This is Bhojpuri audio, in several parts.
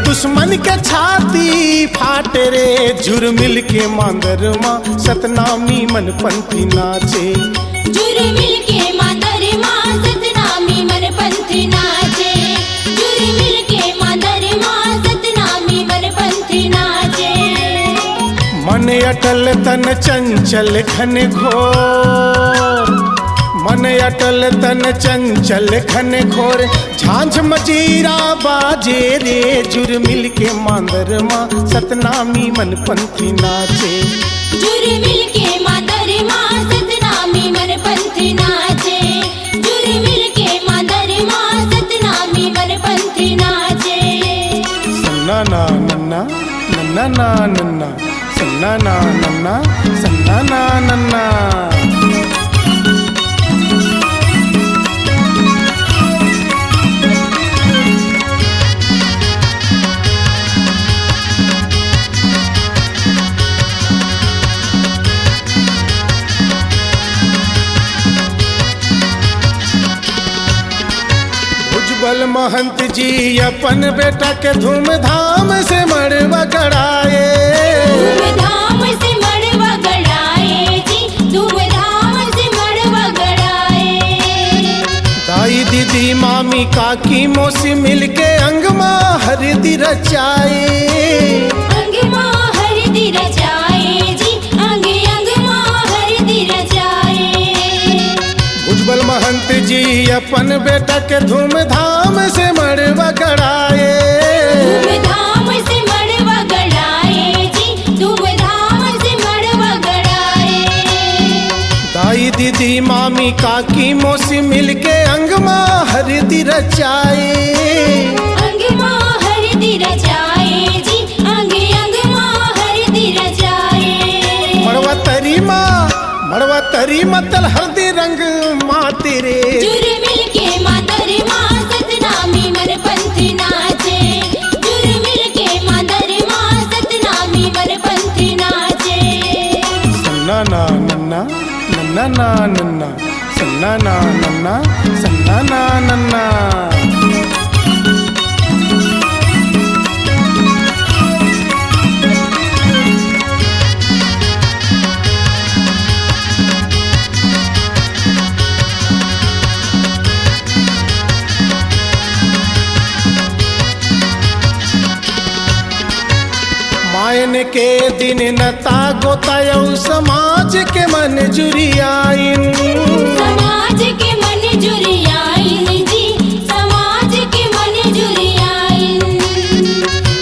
दुश्मन के छाती फाटे रे। जुर मिल के मांदर माँ सतनामी मन पंथी नाचे। जुर मिल के मांदर माँ सतनामी मन पंथी नाचे। जुर मिल के मांदर माँ सतनामी मन पंथी नाचे। मन अटल तन चंचल घन घोर, मन अटल तन चंचल घन घोर। झांझ मजीरा बाजे रे। जुर मिल के मांदर माँ सतनामी मन पंथी नाचे। जुर मिल के मांदर माँ सतनामी मन पंथी नाचे। जुर मिल के मांदर माँ सतनामी मन पंथी नाचे। सन्ना ना नन्ना नन्ना ना नन्ना, सन्ना ना नन्ना सन्ना ना नन्ना। भुजबल महंत जी अपन बेटा के धूमधाम से मड़वा गड़ाए। धूमधाम से मड़वा गड़ाए जी, धूमधाम से मड़वा गड़ाए। दाई दीदी मामी काकी मौसी मिल के अंगमा हरदी रचाए। अंगमा हरदी रचाए जी, अंगमा हरदी रचाए। भुजबल महंत जी अपन बेटा के धूमधाम से मड़वा गड़ाए। धूमधाम से मड़वा गड़ाए जी, धूमधाम से मड़वा गड़ाए। दाई दीदी मामी काकी मौसी मिल के अंगमा हरदी रचाए। अंगमा हरदी रचाए जी, अंगमा हरदी रचाए। मड़वा तरी मतल हल्दी रंग माँ तेरे। जुर मिल के मांदर माँ सतनामी मन पंथी नाचे। जुर मिल के मांदर माँ सतनामी मन पंथी नाचे। सन्ना ना नन्ना नन्ना ना नन्ना, सन्ना ना नन्ना सन्ना ना नन्ना। मायन के दिन नता गोतायऊ समाज के मन जुरियाइन। समाज के मन जुरियाइन जी, समाज के मन जुरियाइन।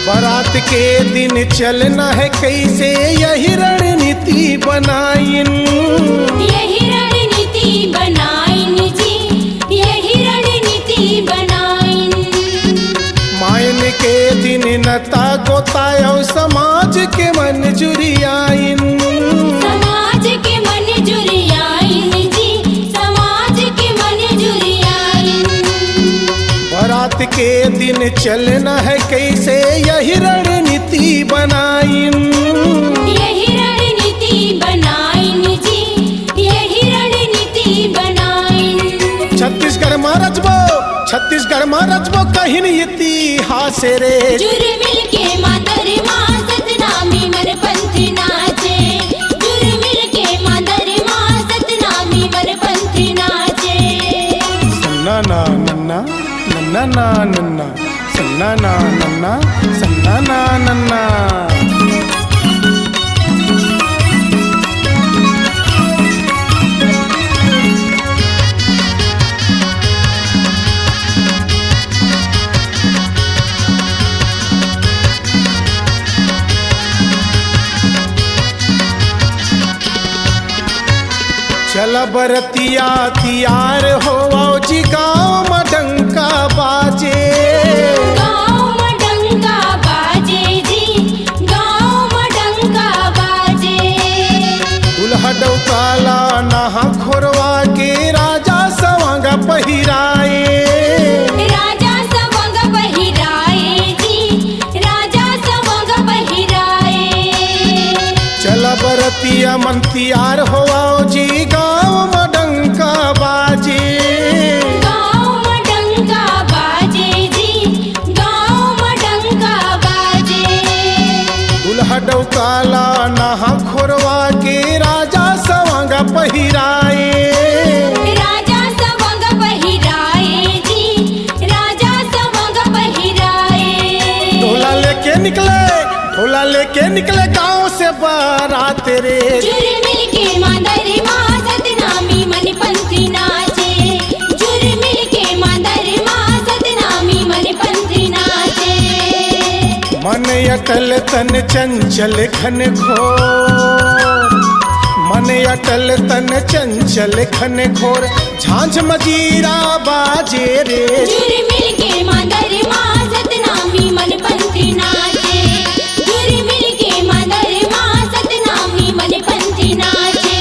बारात के दिन चलना है कैसे यही रणनीति बनाइन। यही रणनीति बनाइन जी, यही रणनीति बनाइन। मायन के दिन नता गोतायऊ समाज के मन जुरियाइन। समाज के मन जुरियाइन जी, समाज के मन जुरियाइन। बारात के दिन चलना है कैसे यही रणनीति बनाइन। यही रणनीति बनाइन जी, यही रणनीति बनाइन। छत्तीसगढ़ में रचबो कहिन इतिहास रे। जुर मिल के मांदर माँ सतनामी मन पंथी नाचे। जुर मिल के मांदर माँ सतनामी मन पंथी नाचे। सन्ना ना नन्ना नन्ना ना नन्ना, सन्ना ना नन्ना सन्ना ना नन्ना। चल बरतिया तियार हो जी गाँव में डंका बाजे। गाँव में डंका बाजे जी, गाँव में डंका बाजे। दुल्हा डौकाला नहा खोरवा के राजा सवांगा पहिराए। राजा सवंग पहिराए जी, राजा सवंग पहिराए। चल बरतिया मन तियार हो जी गाँव में डंका बाजे। गाँव में डंका बाजे जी, गाँव काला नहा खोरवा के राजा सवांग पहिराए। राजा सवंग पहिराए जी, राजा सवंग पहिराए। ढोला लेके निकले गांव से बारात रे। झुरमिल के मादर माँ सतनामी मन पंथी नाचे। झुरमिल के मादर माँ सतनामी मन पंथी नाचे। मन अटल तन चंचल घन घोर, मन अटल तन चंचल घन घोर, झांझ मजीरा बाजे रे। झुरमिल के मादर माँ सतनामी मन पंथी नाचे। झुरमिल के मादर माँ सतनामी मन पंथी नाचे।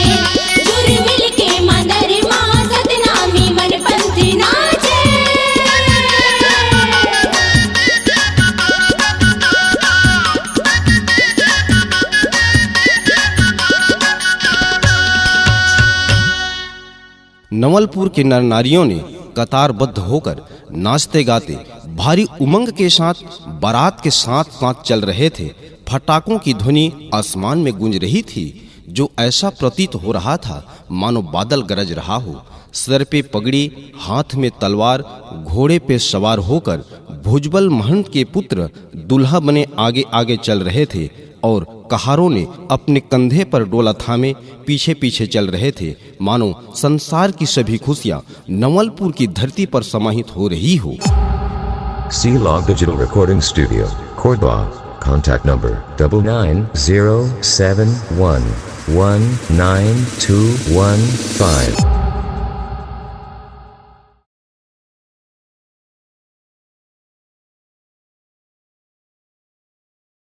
झुरमिल के मादर माँ सतनामी मन पंथी नाचे। नवलपुर के नर नारियों ने कतारबद्ध होकर नाचते गाते भारी उमंग के साथ बारात के साथ साथ चल रहे थे। फटाकों की ध्वनि आसमान में गूंज रही थी, जो ऐसा प्रतीत हो रहा था मानो बादल गरज रहा हो। सर पे पगड़ी, हाथ में तलवार, घोड़े पे सवार होकर भुजबल महंत के पुत्र दुल्हा बने आगे आगे चल रहे थे और कहारों ने अपने कंधे पर डोला थामे पीछे पीछे चल रहे थे, मानो संसार की सभी खुशियां नवलपुर की धरती पर समाहित हो रही हो। C-Log Digital Recording Studio, Cordoba. Contact number 9907119215.